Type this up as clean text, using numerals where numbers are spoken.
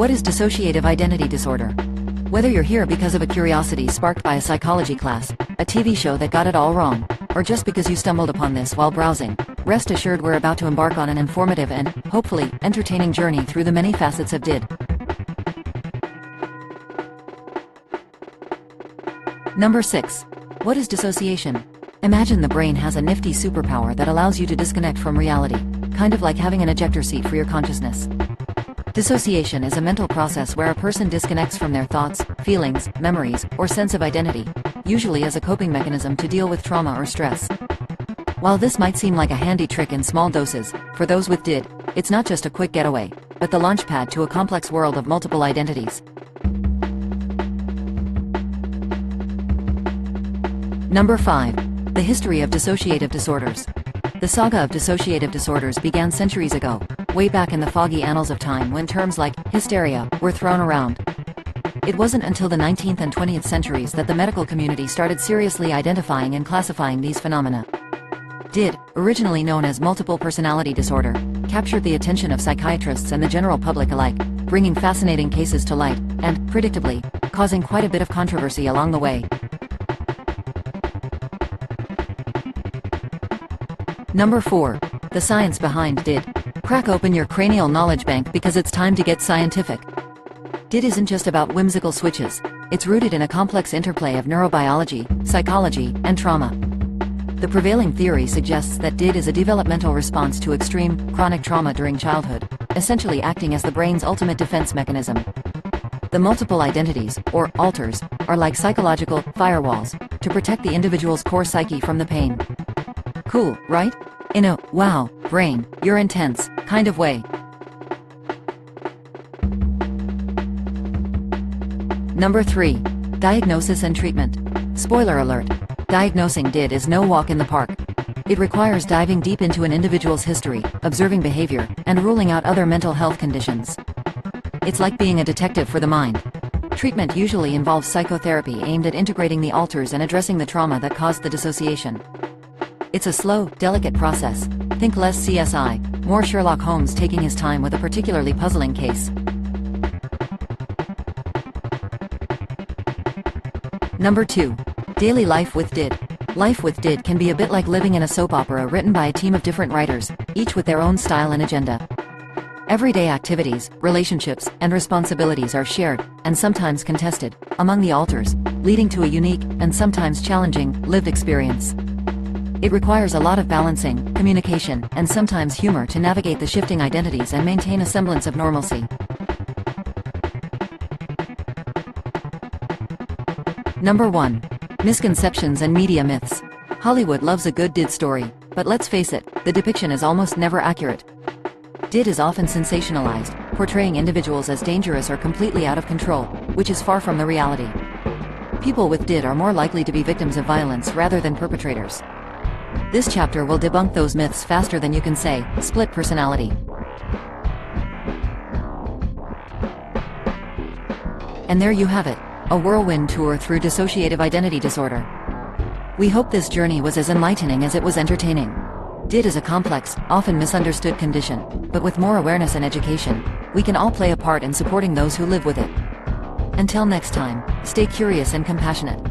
What is dissociative identity disorder? Whether you're here because of a curiosity sparked by a psychology class, a TV show that got it all wrong, or just because you stumbled upon this while browsing, rest assured we're about to embark on an informative and, hopefully, entertaining journey through the many facets of DID. Number 6. What is dissociation? Imagine the brain has a nifty superpower that allows you to disconnect from reality, kind of like having an ejector seat for your consciousness. Dissociation is a mental process where a person disconnects from their thoughts, feelings, memories, or sense of identity, usually as a coping mechanism to deal with trauma or stress. While this might seem like a handy trick in small doses, for those with DID, it's not just a quick getaway, but the launchpad to a complex world of multiple identities. Number 5. The history of dissociative disorders. The saga of dissociative disorders began centuries ago, way back in the foggy annals of time when terms like hysteria were thrown around. It wasn't until the 19th and 20th centuries that the medical community started seriously identifying and classifying these phenomena. DID, originally known as multiple personality disorder, captured the attention of psychiatrists and the general public alike, bringing fascinating cases to light, and, predictably, causing quite a bit of controversy along the way. Number 4. The science behind DID. Crack open your cranial knowledge bank because it's time to get scientific. DID isn't just about whimsical switches. It's rooted in a complex interplay of neurobiology, psychology, and trauma. The prevailing theory suggests that DID is a developmental response to extreme, chronic trauma during childhood, essentially acting as the brain's ultimate defense mechanism. The multiple identities, or alters, are like psychological firewalls to protect the individual's core psyche from the pain. Cool, right? In a, wow, brain, you're intense, kind of way. Number 3. Diagnosis and treatment. Spoiler alert. Diagnosing DID is no walk in the park. It requires diving deep into an individual's history, observing behavior, and ruling out other mental health conditions. It's like being a detective for the mind. Treatment usually involves psychotherapy aimed at integrating the alters and addressing the trauma that caused the dissociation. It's a slow, delicate process. Think less CSI, more Sherlock Holmes taking his time with a particularly puzzling case. Number 2. Daily life with DID. Life with DID can be a bit like living in a soap opera written by a team of different writers, each with their own style and agenda. Everyday activities, relationships, and responsibilities are shared, and sometimes contested, among the alters, leading to a unique, and sometimes challenging, lived experience. It requires a lot of balancing, communication, and sometimes humor to navigate the shifting identities and maintain a semblance of normalcy. Number 1. Misconceptions and media myths. Hollywood loves a good DID story, but let's face it, the depiction is almost never accurate. DID is often sensationalized, portraying individuals as dangerous or completely out of control, which is far from the reality. People with DID are more likely to be victims of violence rather than perpetrators. This chapter will debunk those myths faster than you can say, split personality. And there you have it, a whirlwind tour through dissociative identity disorder. We hope this journey was as enlightening as it was entertaining. DID is a complex, often misunderstood condition, but with more awareness and education, we can all play a part in supporting those who live with it. Until next time, stay curious and compassionate.